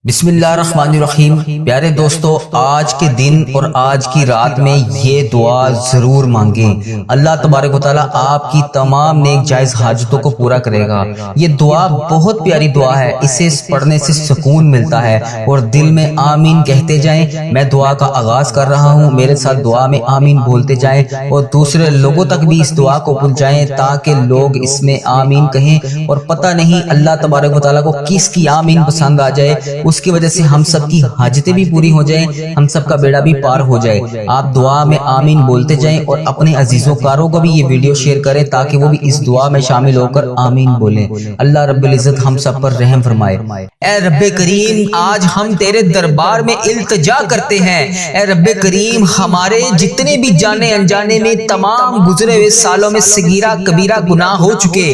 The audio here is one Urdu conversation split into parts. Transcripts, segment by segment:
بسم اللہ الرحمن الرحیم۔ پیارے دوستو، آج کے دن اور آج کی رات میں یہ دعا ضرور مانگیں۔ اللہ تبارک و تعالیٰ آپ کی تمام نیک جائز حاجتوں کو پورا کرے گا۔ یہ دعا بہت پیاری دعا ہے، اسے پڑھنے سے سکون ملتا ہے اور دل میں آمین کہتے جائیں۔ میں دعا کا آغاز کر رہا ہوں، میرے ساتھ دعا میں آمین بولتے جائیں اور دوسرے لوگوں تک بھی اس دعا کو پہنچائیں تاکہ لوگ اس میں آمین کہیں۔ اور پتہ نہیں اللہ تبارک و تعالیٰ کو کس کی آمین پسند آ جائے، اس کی وجہ سے ہم سب کی حاجتیں بھی پوری ہو جائیں، ہم سب کا بیڑا بھی پار ہو جائے۔ آپ دعا میں آمین بولتے جائیں اور اپنے عزیزوں کاروں کو بھی یہ ویڈیو شیئر کریں تاکہ وہ بھی اس دعا میں شامل ہو کر آمین بولیں۔ اللہ رب العزت ہم سب پر رحم فرمائے۔ اے رب کریم، آج ہم تیرے دربار میں التجا کرتے ہیں۔ اے رب کریم، ہمارے جتنے بھی جانے انجانے میں تمام گزرے ہوئے سالوں میں صغیرہ کبیرہ گناہ ہو چکے،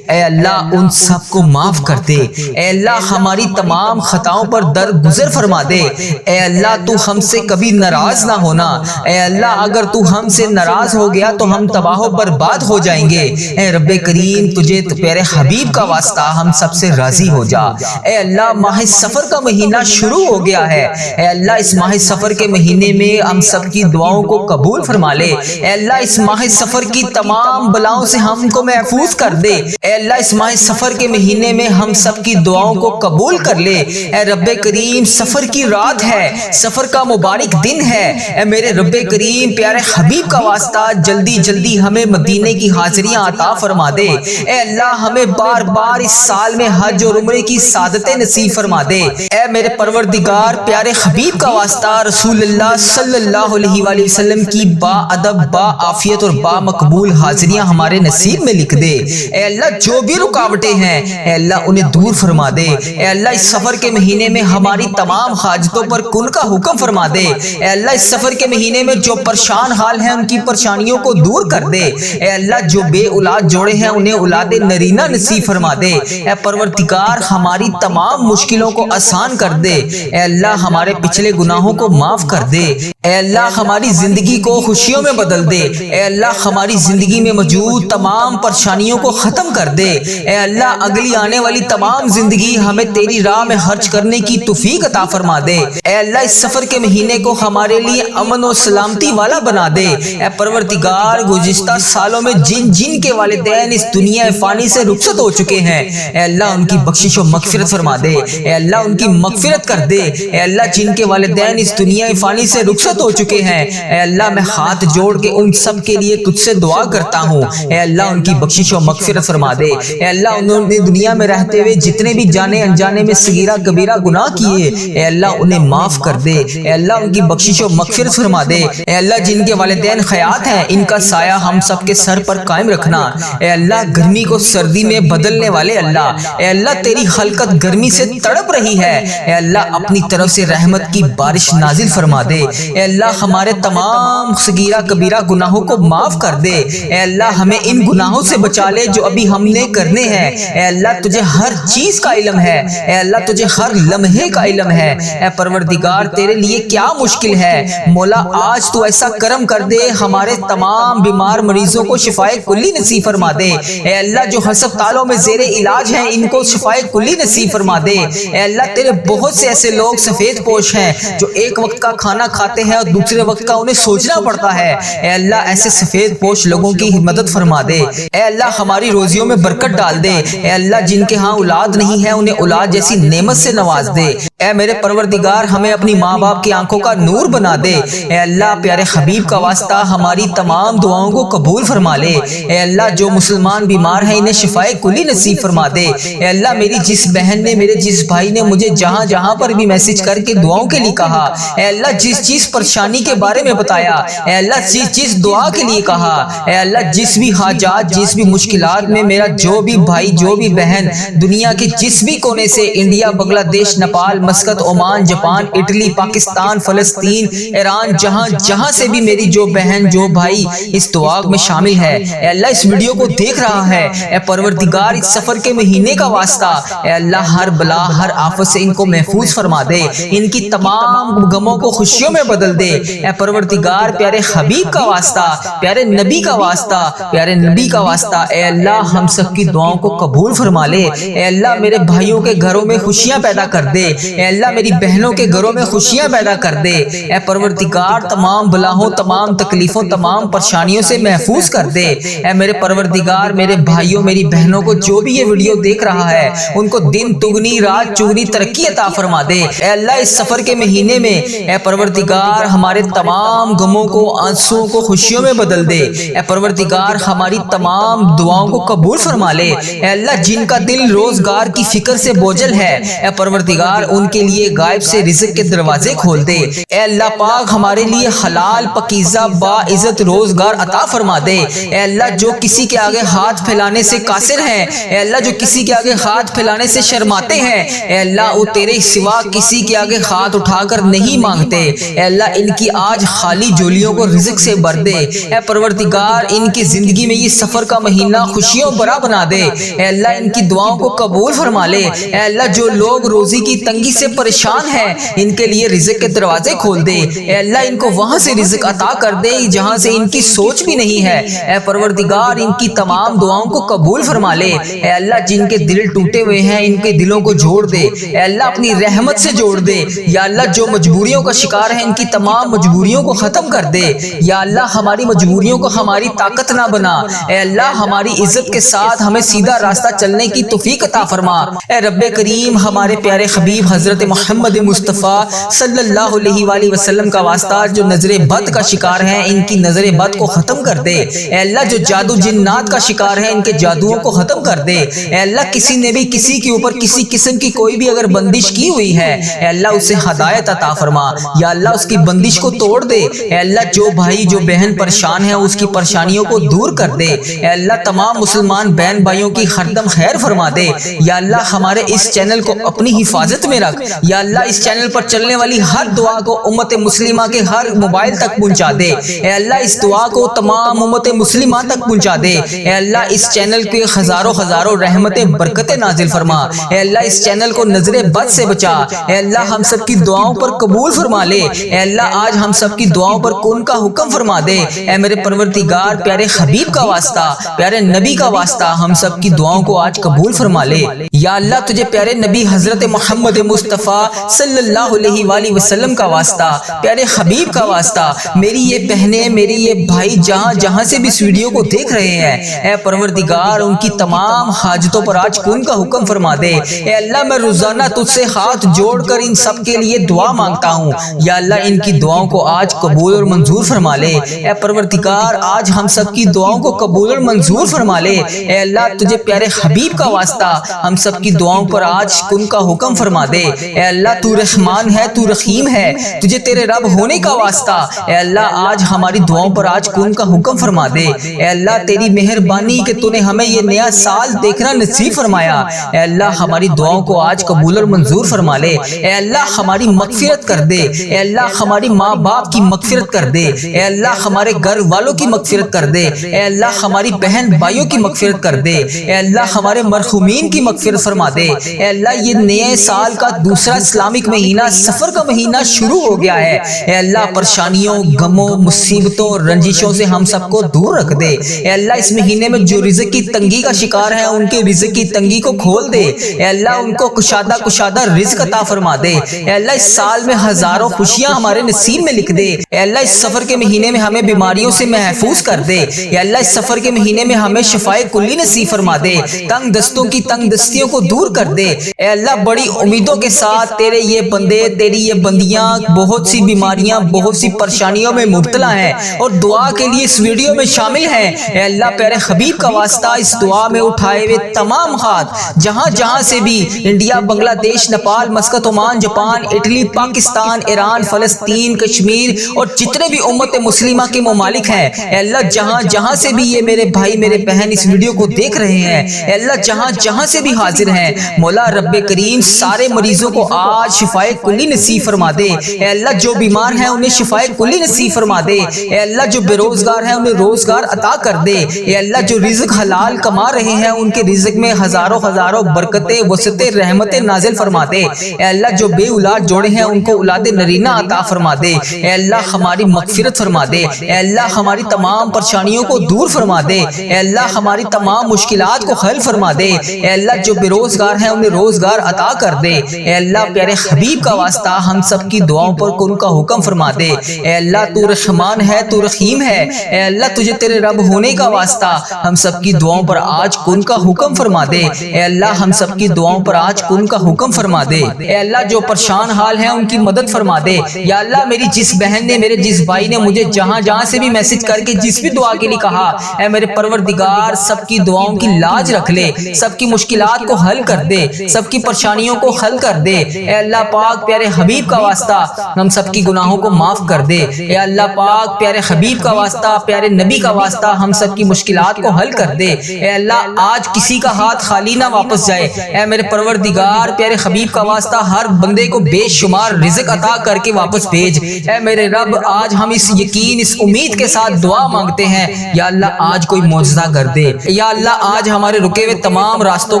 اے اللہ ان سب کو معاف کر دے۔ اے اللہ ہماری تمام خطاؤں پر درگزر فرما دے۔ اے اللہ تو ہم سے کبھی ناراض نہ ہونا۔ اے اللہ اگر تو ہم سے ناراض ہو گیا تو ہم تباہ و برباد ہو جائیں گے۔ اے رب کریم، تجھے پیارے حبیب کا واسطہ ہم سب سے راضی ہو جا۔ اے اللہ ماہ سفر کا مہینہ شروع ہو گیا ہے، اے اللہ اس ماہ سفر کے مہینے میں ہم سب کی دعاؤں کو قبول فرما لے۔ اے اللہ اس ماہ سفر کی تمام بلاؤں سے ہم کو محفوظ کر دے۔ اے اللہ اس ماہ سفر کے مہینے میں ہم سب کی دعاؤں کو قبول کر لے۔ اے رب کریم، سفر کی رات ہے، سفر کا مبارک دن ہے، اے میرے رب کریم پیارے حبیب کا واسطہ جلدی جلدی ہمیں مدینے کی حاضریاں عطا فرما دے۔ اے اللہ ہمیں بار بار اس سال میں حج اور عمرے کی سعادتیں نصیب فرما دے۔ اے میرے پروردگار پیارے حبیب کا واسطہ رسول اللہ صلی اللہ علیہ وآلہ وسلم کی با ادب، با عافیت اور با مقبول حاضریاں ہمارے نصیب میں لکھ دے۔ اے اللہ جو بھی رکاوٹیں ہیں اے اللہ انہیں دور فرما دے۔ اے اللہ اس سفر کے مہینے میں ہماری تمام حاجتوں پر کن کا حکم فرما دے۔ اے اللہ اس سفر کے مہینے میں جو پریشان حال ہیں ان کی پریشانیوں کو دور کر دے۔ اے اللہ جو بے اولاد جوڑے ہیں انہیں اولاد نرینہ نصیب فرما دے۔ اے پروردگار ہماری تمام مشکلوں کو آسان کر دے۔ اے اللہ ہمارے پچھلے گناہوں کو معاف کر دے۔ اے اللہ ہماری زندگی کو خوشیوں میں بدل دے۔ اے اللہ ہماری زندگی میں موجود تمام پریشانیوں کو ختم کر دے۔ اے اللہ اگلی آنے والی تمام زندگی ہمیں تیری راہ میں خرچ کرنے کی توفیق عطا فرما دے۔ اے اللہ اس سفر کے مہینے کو ہمارے لیے امن و سلامتی والا بنا دے۔ اے پروردگار گزشتہ سالوں میں جن کے والدین اس دنیا فانی سے رخصت ہو چکے ہیں اے اللہ ان کی بخشش و مغفرت فرما دے۔ اے اللہ ان کی مغفرت کر دے۔ اے اللہ جن کے والدین اس دنیا فانی سے رخصت ہو چکے ہیں اے اللہ میں ہاتھ جوڑ کے ان سب کے لیے تجھ سے دعا کرتا ہوں، اے اللہ ان کی بخشش و مغفرت فرما دے۔ اے اللہ انہوں نے دنیا میں رہتے ہوئے جتنے بھی جانے انجانے میں صغیرہ کبیرہ گناہ کیے اے اللہ انہیں معاف کر دے۔ اے اللہ ان کی بخشش و مغفرت فرما دے۔ اے اللہ جن کے والدین حیات ہیں ان کا سایہ ہم سب کے سر پر قائم رکھنا۔ اے اللہ گرمی کو سردی میں بدلنے والے اللہ، اے اللہ تیری خلقت گرمی سے تڑپ رہی ہے، اے اللہ اپنی طرف سے رحمت کی بارش نازل فرما دے۔ اے اللہ ہمارے تمام صغیرہ کبیرہ گناہوں کو معاف کر دے۔ اے اللہ ہمیں ان گناہوں سے بچا لے جو ابھی ہم نے کرنے ہیں۔ اے اللہ تجھے ہر چیز کا علم ہے، اے اللہ تجھے ہر لمحے کا علم ہے۔ اے پروردگار تیرے لیے کیا مشکل ہے؟ مولا آج تو ایسا کرم کر دے ہمارے تمام بیمار مریضوں کو شفائے کلی نصیب فرما دے۔ اے اللہ جو ہسپتالوں میں زیر علاج ہیں ان کو شفائے کلی نصیب فرما دے۔ اے اللہ تیرے بہت سے ایسے لوگ سفید پوش ہیں جو ایک وقت کا کھانا کھاتے ہیں اور دوسرے وقت کا انہیں سوچنا پڑتا ہے، اے اللہ ایسے سفید پوش لوگوں کی مدد فرما دے۔ اے اللہ ہماری روزیوں میں برکت ڈال دے۔ اے اللہ جن کے ہاں اولاد نہیں ہے انہیں اولاد جیسی نعمت سے نواز دے۔ اے میرے پروردگار ہمیں اپنی ماں باپ کی آنکھوں کا نور بنا دے۔ اے اللہ پیارے حبیب کا واسطہ ہماری تمام دعاؤں کو قبول فرما لے۔ اے اللہ جو مسلمان بیمار ہیں انہیں شفائے کلی نصیب فرما دے۔ اے اللہ میری جس بہن نے میرے جس بھائی نے مجھے جہاں جہاں پر بھی میسج کر کے دعاؤں کے لیے کہا، اے اللہ جس چیز پریشانی کے بارے میں بتایا، اے اللہ جس چیز دعا کے لیے کہا، اے اللہ جس بھی حاجات جس بھی مشکلات میں میرا جو بھی بھائی جو بھی بہن دنیا کے جس بھی کونے سے انڈیا بنگلہ دیش Nepal Muscat Oman Japan Italy Pakistan فلسطین ایران جہاں سے بھی میری جو بہن جو بھائی اس دعا میں شامل ہے اے اللہ اس ویڈیو کو دیکھ رہا ہے، اے پروردگار اس سفر کے مہینے کا واسطہ اے اللہ ہر بلا ہر آفت سے ان کو محفوظ فرما دے، ان کی تمام غموں کو خوشیوں میں بدل دے۔ اے پروردگار پیارے حبیب کا واسطہ پیارے نبی کا واسطہ پیارے نبی کا واسطہ اے اللہ ہم سب کی دعاؤں کو قبول فرما لے۔ اے اللہ میرے بھائیوں کے گھروں میں خوشیاں پیدا کر دے۔ اے اللہ میری بہنوں کے گھروں میں خوشیاں پیدا کر دے، اے پروردگار تمام بلاؤں، تمام تکلیفوں، تمام پریشانیوں سے محفوظ کر دے، اے میرے پروردگار میرے بھائیوں میری بہنوں کو جو بھی یہ ویڈیو دیکھ رہا ہے ان کو دن دگنی رات چگنی ترقی عطا فرما دے، اے اللہ اس سفر کے مہینے میں اے پروردگار ہمارے تمام غموں کو آنسوؤں کو خوشیوں میں بدل دے، اے پروردگار ہماری تمام دعاؤں کو قبول فرما لے، اے اللہ جن کا دل روزگار کی فکر سے بوجھل ہے اے پروردگار ان کے لیے غائب سے رزق کے دروازے کھول دے، اے اللہ پاک ہمارے لیے حلال پاکیزہ باعزت روزگار عطا فرما دے، اے اللہ جو کسی کے آگے ہاتھ پھیلانے سے قاصر ہیں، اے اللہ جو کسی کے آگے ہاتھ پھیلانے سے شرماتے ہیں، اے اللہ وہ تیرے سوا کسی کے آگے ہاتھ اٹھا کر نہیں مانگتے، اے اللہ ان کی آج خالی جولیوں کو رزق سے بھر دے، اے پروردگار ان کی زندگی میں یہ سفر کا مہینہ خوشیوں بھرا بنا دے، اے اللہ ان کی دعاؤں کو قبول فرما لے، اے اللہ جو لوگ روزی کی تنگی سے پریشان ہیں ان کے لیے رزق کے دروازے کھول دے، اے اللہ ان کو وہاں سے رزق عطا کر دے جہاں سے ان کی سوچ بھی نہیں ہے، اے پروردگار ان کی تمام دعاؤں کو قبول فرما لے، اے اللہ جن کے دل ٹوٹے ہوئے ہیں ان کے دلوں کو جوڑ دے، اے اللہ اپنی رحمت سے جوڑ دے، یا اللہ جو مجبوریوں کا شکار ہے ان کی تمام مجبوریوں کو ختم کر دے، یا اللہ ہماری مجبوریوں کو ہماری طاقت نہ بنا، اے اللہ ہماری عزت کے ساتھ ہمیں سیدھا راستہ چلنے کی توفیق عطا فرما، اے رب کریم ہمارے پیارے حبیب حضرت محمد مصطفیٰ صلی اللہ علیہ وآلہ وسلم کا واسطہ جو نظر بد کا شکار ہیں ان کی نظر بد کو ختم کر دے، اے اللہ جو جادو جنات کا شکار ہیں ان کے جادوؤں کو ختم کر دے، اے اللہ کسی نے بھی کسی کے اوپر کسی قسم کی کوئی بھی اگر بندش کی ہوئی ہے اے اللہ اسے ہدایت عطا فرما، یا اللہ اس کی بندش کو توڑ دے، اے اللہ جو بھائی جو بہن پریشان ہے اس کی پریشانیوں کو دور کر دے، اے اللہ تمام مسلمان بہن بھائیوں کی ہر دم خیر فرما دے، یا اللہ ہمارے اس چینل کو اپنی حفاظت میں رکھ، یا اللہ اس چینل پر چلنے والی ہر دعا کو امت مسلمہ کے ہر موبائل تک پہنچا دے، اے اللہ اس دعا کو تمام امت مسلمہ تک پہنچا دے، اے اللہ اس چینل پہ ہزاروں ہزاروں رحمتیں برکتیں نازل فرما، اے اللہ اس چینل کو نظر بد سے بچا، اے اللہ ہم سب کی دعاؤں پر قبول فرما لے، اے اللہ آج ہم سب کی دعاؤں پر کن کا حکم فرما دے، اے میرے پروردگار پیارے حبیب کا واسطہ پیارے نبی کا واسطہ ہم سب کی دعاؤں کو آج قبول فرما لے، یا اللہ تجھے پیارے نبی حضرت محمد مصطفیٰ صلی اللہ علیہ وآلہ وسلم کا واسطہ پیارے حبیب کا واسطہ میری یہ بہنیں میری یہ بھائی جہاں جہاں سے بھی اس ویڈیو کو دیکھ رہے ہیں اے پروردگار ان کی تمام حاجتوں پر آج کن کا حکم فرما دے، اے اللہ میں روزانہ تجھ سے ہاتھ جوڑ کر ان سب کے لیے دعا مانگتا ہوں، یا اللہ ان کی دعاؤں کو آج قبول اور منظور فرما لے، اے پروردگار آج ہم سب کی دعاؤں کو قبول اور منظور فرما لے، اے اللہ تجھے پیارے حبیب کا واسطہ ہم سب کی دعاؤں پر آج کن کا حکم فرما دے، اے اللہ تو رحمان ہے تو رحیم ہے تجھے تیرے رب ہونے کا واسطہ، اے اللہ آج ہماری دعاؤں پر آج کن کا حکم فرما دے، اے اللہ تیری مہربانی کہ تو نے ہمیں یہ نیا سال دیکھنا نصیب فرمایا، اے اللہ ہماری دعاؤں کو آج قبول اور منظور فرما لے، اے اللہ ہماری مغفرت کر دے، اے اللہ ہماری ماں باپ کی مغفرت کر دے، اے اللہ ہمارے گھر والوں کی مغفرت کر دے، اے اللہ ہماری بہن بھائیوں کی مغفرت کر دے، اے اللہ ہمارے مرحومین کی مغفرت فرما دے، اے اللہ یہ نئے سال کا دوسرا اسلامک مہینہ سفر کا مہینہ شروع ہو گیا ہے، اے اللہ پریشانیوں غموں مصیبتوں رنجشوں سے ہم سب کو دور رکھ دے، اے اللہ اس مہینے میں جو رزق کی تنگی کا شکار ہیں ان کے رزق کی تنگی کو کھول دے، اے اللہ ان کو کشادہ رزق عطا فرما دے، اے اللہ اس سال میں ہزاروں خوشیاں ہمارے نصیب میں لکھ دے، اے اللہ اس سفر کے مہینے میں ہمیں بیماریوں سے محفوظ کر دے، اے اللہ اس سفر کے مہینے میں ہمیں شفائے کلی نصیب فرما دے، تنگ دستوں کی تنگ دستیوں کو دور کر دے، اے اللہ بڑی امیدوں کے ساتھ تیرے یہ بندے تیری یہ بندیاں بہت سی بیماریاں بہت سی پریشانیوں میں مبتلا ہیں اور دعا کے لیے اس ویڈیو میں شامل ہیں، اے اللہ پیارے حبیب کا واسطہ اس دعا میں اٹھائے ہوئے تمام ہاتھ جہاں جہاں سے بھی انڈیا بنگلہ دیش Nepal Muscat Oman Japan Italy Pakistan Iran فلسطین کشمیر اور جتنے بھی امت مسلمہ کے ممالک ہیں اے اللہ جہاں جہاں سے بھی یہ میرے بھائی میرے بہن اس ویڈیو کو دیکھ رہے ہیں اے اللہ جہاں جہاں سے بھی حاضر ہیں مولا رب کریم سارے مریضوں کو آج شفائے کلی نصیب فرما دے، اے اللہ جو بیمار ہیں انہیں شفائے کلی نصیب فرما دے، اے اللہ جو بے روزگار ہیں انہیں روزگار عطا کر دے، اے اللہ جو رزق حلال کما رہے ہیں ان کے رزق میں ہزاروں ہزاروں برکتیں وسعتیں رحمتیں نازل فرما دے، اے اللہ جو بے اولاد جوڑے ہیں ان کو اولاد نرینہ عطا فرما دے، اے اللہ ہماری مغفرت فرما دے، اے اللہ ہماری تمام پریشانیوں کو دور فرما دے، اے اللہ ہماری تمام مشکلات کو حل فرما دے، اے اللہ جو بے روزگار ہیں انہیں روزگار عطا کر دے، اے اللہ پیارے حبیب کا واسطہ ہم سب کی دعاؤں پر ان کا حکم فرما دے۔ اے اللہ تو رحمان ہے، تو رحیم ہے، اے اللہ تجھے تیرے رب ہونے کا واسطہ ہم سب کی دعاؤں پر آج کن کا حکم فرما دے۔ اے اللہ ہم سب کی دعاؤں پر آج کن کا حکم فرما دے۔ اے اللہ جو پریشان حال ہیں ان کی مدد فرما دے۔ یا اللہ میری جس بہن نے، میرے جس بھائی نے مجھے جہاں جہاں سے بھی میسج کر کے جس بھی دعا کے لیے کہا، اے میرے پروردگار سب کی دعاؤں کی لاج رکھ لے، سب کی مشکلات کو حل کر دے، سب کی پریشانیوں کو حل کر دے۔ اے اللہ پاک پیارے حبیب کا واسطہ ہم سب کی گناہوں کو معاف کر دے۔ اے اللہ پاک پیارے حبیب کا واسطہ، پیارے نبی کا واسطہ ہم سب کی مشکلات کو حل کر دے۔ اے اللہ آج کسی کا ہاتھ خالی نہ واپس جائے۔ اے میرے پروردگار پیارے حبیب کا واسطہ ہر بندے کو بے شمار رزق عطا کر کے واپس بھیج۔ اے میرے رب آج ہم اس یقین، اس امید کے ساتھ دعا مانگتے ہیں، یا اللہ آج کوئی معجزہ کر دے، یا اللہ آج ہمارے رکے ہوئے تمام راستوں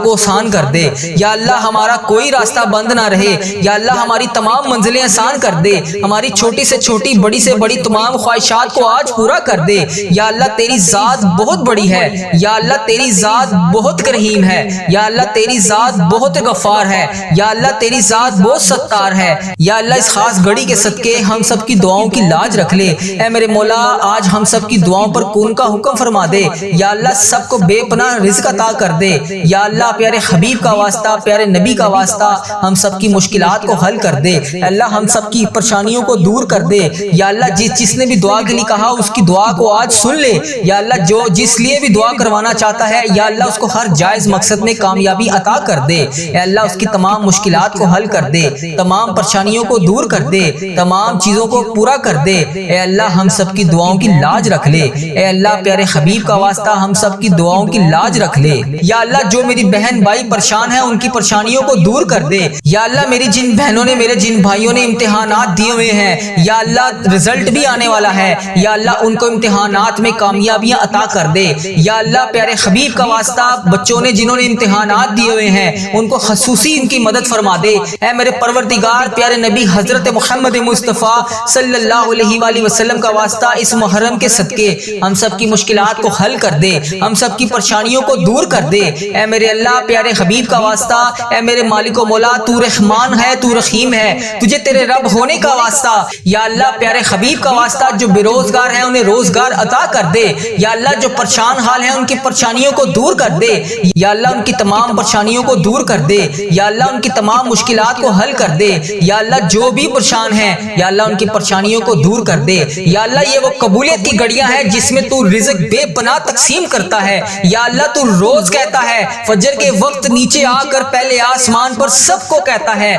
کو آسان کر دے، یا اللہ ہمارا کوئی راستہ بند نہ رہے، یا اللہ ہماری تمام منزلیں آسان کر دے، ہماری چھوٹی سے چھوٹی، بڑی سے بڑی تمام خواہشات کو آج پورا کر دے۔ یا اللہ تیری ذات بہت بڑی ہے، یا اللہ تیری ذات بہت کریم ہے، یا اللہ تیری ذات بہت غفار ہے، یا اللہ تیری ذات بہت ستار ہے۔ یا اللہ اس خاص گھڑی کے صدقے ہم سب کی دعاؤں کی لاج رکھ لے۔ اے میرے مولا آج ہم سب کی دعاؤں پر کون کا حکم فرما دے، یا اللہ سب کو بے پناہ رزق عطا کر دے۔ یا اللہ پیارے حبیب کا واسطہ، پیارے نبی کا واسطہ ہم سب کی مشکلات کو حل کر دے۔ اللہ ہم سب کی پریشانیوں کو دور کر دے۔ یا اللہ جس نے بھی دعا کے لیے کہا اس کی دعا کو آج سن لے۔ یا اللہ جو جس لیے بھی دعا کروانا چاہتا ہے، یا اللہ اس کو ہر جائز مقصد میں کامیابی عطا کر دے۔ اے اللہ اس کی تمام مشکلات کو حل کر دے، تمام پریشانیوں کو دور کر دے، تمام چیزوں کو پورا کر دے۔ اے اللہ ہم سب کی دعاؤں کی لاج رکھ لے۔ اے اللہ پیارے حبیب کا واسطہ ہم سب کی دعاؤں کی لاج رکھ لے۔ یا اللہ جو میری بہن بھائی پریشان ہیں ان کی پریشانیوں کو دور کر دے۔ یا اللہ میری جن بہنوں نے، میرے جن بھائیوں نے امتحانات دیے ہوئے ہیں، یا اللہ رزلٹ بھی آنے والا ہے، یا اللہ ان کو امتحانات میں کامیابیاں عطا کر دے۔ یا اللہ پیارے حبیب کا واسطہ بچوں نے جنہوں نے امتحانات دیے ہوئے ہیں ان کو خصوصی ان کی مدد فرما دے۔ اے میرے پروردگار پیارے نبی حضرت محمد مصطفیٰ صلی اللہ علیہ وآلہ وسلم کا واسطہ اس محرم کے صدقے ہم سب کی مشکلات کو حل کر دے، ہم سب کی پریشانیوں کو دور کر دے۔ اے میرے اللہ پیارے حبیب کا واسطہ، اے میرے مالک و مولا تو رحمان ہے، تو رحیم ہے، تجھے تیرے رب ہونے کا واسطہ، یا اللہ پیارے حبیب کا واسطہ جو بے روزگار ہیں انہیں روزگار عطا کر دے۔ یا اللہ جو پریشان حال ہیں ان کی پریشانیوں کو دور کر دے، یا اللہ ان کی تمام پریشانیوں کو دور کر دے، یا اللہ ان کی تمام مشکلات کو حل کر دے۔ یا اللہ جو بھی پریشان ہیں، یا اللہ ان کی پریشانیوں کو دور کر دے۔ یا اللہ یہ وہ قبولیت کی گھڑیاں ہیں جس میں تو رزق بے پناہ تقسیم کرتا ہے۔ یا اللہ تو روز کہتا ہے فجر کے وقت نیچے آ کر پہلے آسمان پر سب کو کہتا ہے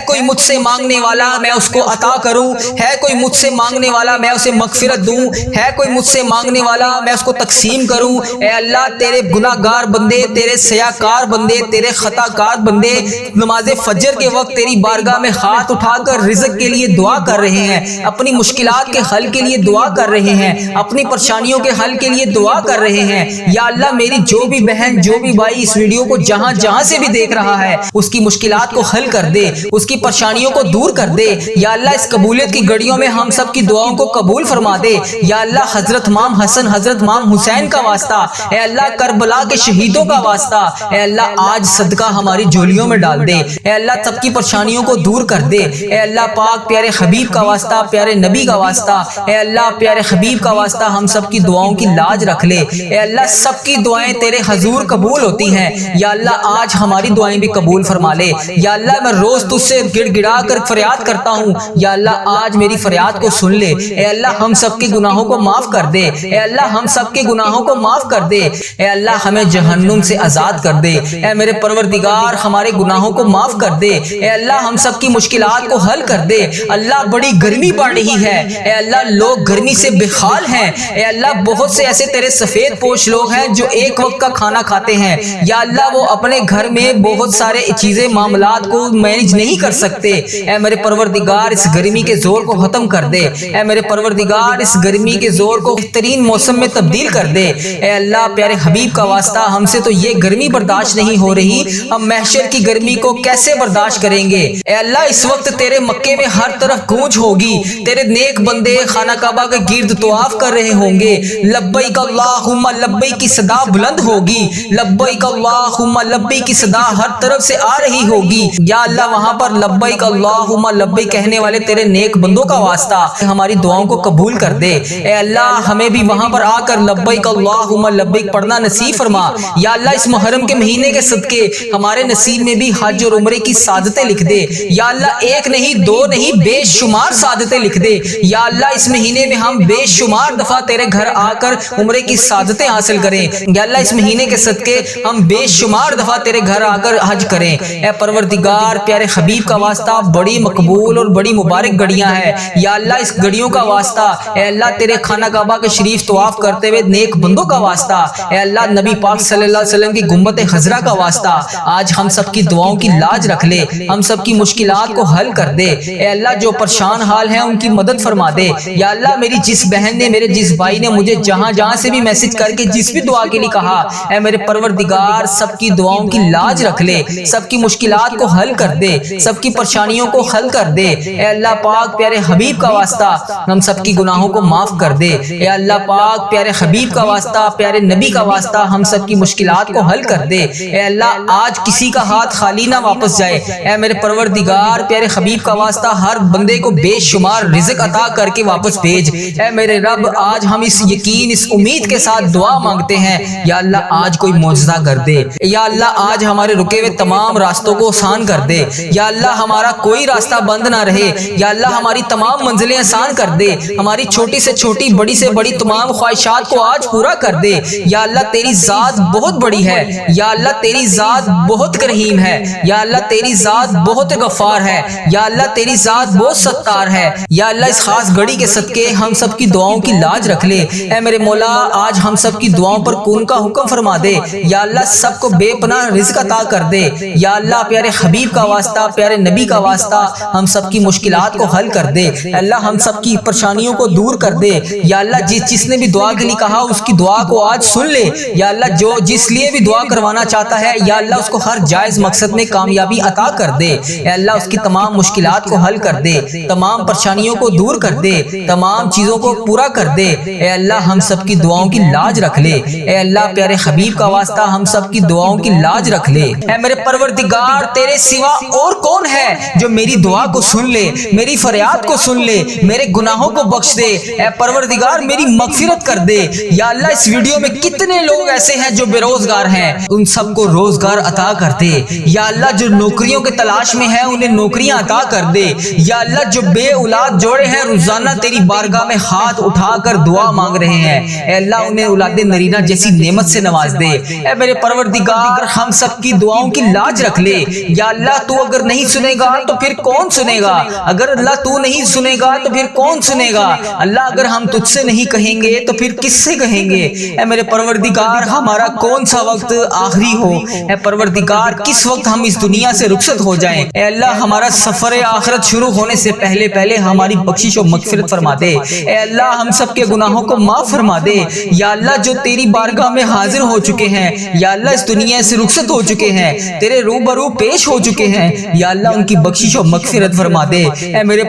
کوئی مجھ سے مانگنے والا میں اس کو عطا کروں، ہے کوئی مجھ سے مانگنے والا میں اسے مغفرت دوں، ہے کوئی مجھ سے مانگنے والا میں اس کو تقسیم کروں۔ اے اللہ تیرے گناہ گار بندے، تیرے سیاکار بندے، تیرے خطا کار بندے نماز فجر کے وقت تیری بارگاہ میں ہاتھ اٹھا کر رزق کے لیے دعا کر رہے ہیں، اپنی مشکلات کے حل کے لیے دعا کر رہے ہیں، اپنی پریشانیوں کے حل کے لیے دعا کر رہے ہیں۔ یا اللہ میری جو بھی بہن، جو بھی بھائی اس ویڈیو کو جہاں جہاں سے بھی دیکھ رہا ہے اس کی مشکلات کو حل کر دے، اس کی پریشانیوں کو دور کر دے۔ یا اللہ اس قبولیت کی گھڑیوں میں ہم سب کی دعاؤں کو قبول فرما دے۔ یا اللہ حضرت امام حسن، حضرت امام حسین کا واسطہ، اے اللہ کربلا کے شہیدوں کا واسطہ، اے اللہ آج صدقہ ہماری جھولیوں میں ڈال دے۔ اے اللہ سب کی پریشانیوں کو دور کر دے۔ اے اللہ پاک پیارے حبیب کا واسطہ، پیارے نبی کا واسطہ، اے اللہ پیارے حبیب کا واسطہ ہم سب کی دعاؤں کی لاج رکھ لے۔ اے اللہ سب کی دعائیں تیرے حضور قبول ہوتی ہیں، یا اللہ آج ہماری دعائیں بھی قبول فرما لے۔ یا اللہ میں روز تجھ سے گڑ گڑا کر فریاد کرتا ہوں، یا اللہ آج میری فریاد کو سن لے۔ اے اللہ ہم سب کے گناہوں کو معاف کر دے، اے اللہ ہم سب کے گناہوں کو معاف کر دے، اے اللہ ہمیں جہنم سے آزاد کر دے۔ اے میرے پروردگار ہمارے گناہوں کو معاف کر دے، اے اللہ ہم سب کی مشکلات کو حل کر دے۔ اللہ بڑی گرمی پڑ رہی ہے، اے اللہ لوگ گرمی سے بے حال ہیں، اے اللہ بہت سے ایسے تیرے سفید پوش لوگ ہیں جو ایک وقت کا کھانا کھاتے ہیں، یا اللہ وہ اپنے گھر میں بہت سارے چیزیں معاملات کو مینج نہیں کر سکتے۔ اے میرے پروردگار اس گرمی کے زور کو ختم کر دے، اے میرے پروردگار اس گرمی کے زور کو بہترین موسم میں تبدیل کر دے۔ اے اللہ پیارے حبیب کا واسطہ ہم سے تو یہ گرمی برداشت نہیں ہو رہی، ہم محشر کی گرمی کو کیسے برداشت کریں گے؟ اے اللہ اس وقت تیرے مکے میں ہر طرف گونج ہوگی، تیرے نیک بندے خانہ کعبہ کے گرد طواف کر رہے ہوں گے، لبیک اللہم لبیک کی صدا بلند ہوگی، لبیک اللہم لبیک کی صدا ہر طرف سے آ رہی ہوگی۔ یا اللہ وہاں پر لبیک اللہم لبیک کہنے والے تیرے نیک بندوں کا واسطہ ہماری دعاؤں کو قبول کر دے۔ اے اللہ ہمیں بھی وہاں پر آ کر لبیک اللہم لبیک پڑھنا نصیب فرما۔ یا اللہ اس محرم کے مہینے کے صدقے ہمارے نصیب میں بھی حج اور عمرے کی سعادتیں لکھ دے۔ یا اللہ ایک نہیں دو نہیں بے شمار سعادتیں لکھ دے۔ یا اللہ اس مہینے میں ہم بے شمار دفعہ تیرے گھر آ کر عمرے کی سعادتیں حاصل کریں۔ یا اللہ اس مہینے کے صدقے ہم بے شمار دفعہ تیرے گھر آ کر حج کریں۔ اے پروردگار پیارے حبیب کا واسطہ بڑی مقبول اور بڑی مبارک گھڑیاں ہیں۔ یا اللہ اس گھڑیوں کا واسطہ اے اللہ تیرے خانہ کعبہ کے شریف طواف کرتے ہوئے نیک بندوں کا واسطہ اے اللہ نبی پاک صلی اللہ علیہ وسلم کی گنبد خضرا کا واسطہ آج ہم سب کی دعاؤں کی لاج رکھ لے، ہم سب کی مشکلات کو حل کر دے۔ اے اللہ جو پریشان حال ہیں ان کی مدد فرما دے۔ یا اللہ میری جس بہن نے میرے جس بھائی نے مجھے جہاں جہاں سے بھی میسج کر کے جس بھی دعا کے لیے کہا، اے میرے پروردگار سب کی دعاؤں کی لاج رکھ لے، سب کی مشکلات کو حل کر دے، سب کی پریشانیوں کو حل کر دے۔ اے اللہ پاک پیارے حبیب کا واسطہ ہم سب کی گناہوں کو معاف کر دے۔ اے اللہ پاک پیارے حبیب کا واسطہ پیارے نبی کا واسطہ ہم سب کی مشکلات کو حل کر دے۔ اے اللہ آج کسی کا ہاتھ خالی نہ واپس جائے۔ اے میرے پروردگار پیارے حبیب کا واسطہ ہر بندے کو بے شمار رزق عطا کر کے واپس بھیج۔ اے میرے رب آج ہم اس یقین اس امید کے ساتھ دعا مانگتے ہیں، یا اللہ آج کوئی معجزہ کر دے۔ یا اللہ آج ہمارے رکے ہوئے تمام راستوں کو آسان کر دے۔ یا اللہ ہمارا کوئی راستہ بند نہ رہے۔ یا اللہ ہماری تمام منزلیں آسان کر دے، ہماری چھوٹی سے چھوٹی بڑی سے بڑی تمام خواہشات کو آج پورا کر دے۔ یا اللہ تیری ذات بہت بڑی ہے، یا اللہ تیری ذات بہت کریم ہے، یا اللہ تیری ذات بہت غفار ہے، یا اللہ تیری ذات بہت ستار ہے۔ یا اللہ اس خاص گھڑی کے صدقے ہم سب کی دعاؤں کی لاج رکھ لے۔ اے میرے مولا آج ہم سب کی دعاؤں پر کون کا حکم فرما دے۔ یا اللہ سب کو بے پناہ رزق عطا کر دے۔ یا اللہ پیارے حبیب کا واسطہ پیارے نبی کا واسطہ ہم سب کی مشکلات کو حل کر دے۔ اللہ ہم سب کی پریشانیوں کو دور کر دے۔ یا اللہ جس نے بھی دعا کے لیے کہا اس کی دعا کو آج سن لے۔ یا اللہ جو جس لیے بھی دعا کروانا چاہتا ہے یا اللہ اس کو ہر جائز مقصد میں کامیابی عطا کر دے۔ اے اللہ اس کی تمام مشکلات کو حل کر دے، تمام پریشانیوں کو دور کر دے، تمام چیزوں کو پورا کر دے۔ اے اللہ ہم سب کی دعاؤں کی لاج رکھ لے۔ اے اللہ پیارے حبیب کا واسطہ ہم سب کی دعاؤں کی لاج رکھ لے۔ اے میرے پروردگار تیرے سوا اور کون ہے جو میری دعا کو سن لے، میری فریاد کو سن لے، میرے گناہوں کو بخش دے۔ اے پروردگار میری مغفرت کر دے۔ یا اللہ اس ویڈیو میں کتنے لوگ ایسے ہیں جو بے روزگار ہیں، ان سب کو روزگار عطا کر دے۔ یا اللہ جو نوکریوں کے تلاش میں ہیں انہیں نوکریاں عطا کر دے۔ یا اللہ جو بے اولاد جوڑے ہیں روزانہ تیری بارگاہ میں ہاتھ اٹھا کر دعا مانگ رہے ہیں، اے اللہ انہیں اولاد نرینہ جیسی نعمت سے نواز دے۔ اے میرے پروردگار ہم سب کی دعاؤں کی لاج رکھ لے۔ یا اللہ تو اگر نہیں سنے گا تو پھر کون سنے گا؟ اگر اللہ تو نہیں سنے گا تو پھر کون سنے گا؟ اللہ اگر ہم تجھ سے نہیں کہیں گے تو پھر کس سے کہیں گے؟ اے میرے پروردگار ہمارا کون سا وقت آخری ہو، اے پروردگار کس وقت ہم اس دنیا سے رخصت ہو جائیں، اے اللہ ہمارا سفر آخرت شروع ہونے سے پہلے ہماری بخشش و مغفرت فرما دے۔ اے اللہ ہم سب کے گناہوں کو معاف فرما دے۔ یا اللہ جو تیری بارگاہ میں حاضر ہو چکے ہیں، یا اللہ اس دنیا سے رخصت ہو چکے ہیں، تیرے روبرو پیش ہو چکے ہیں، یا اللہ ان کی بخشش و مغفرت فرما دے۔ اے میرے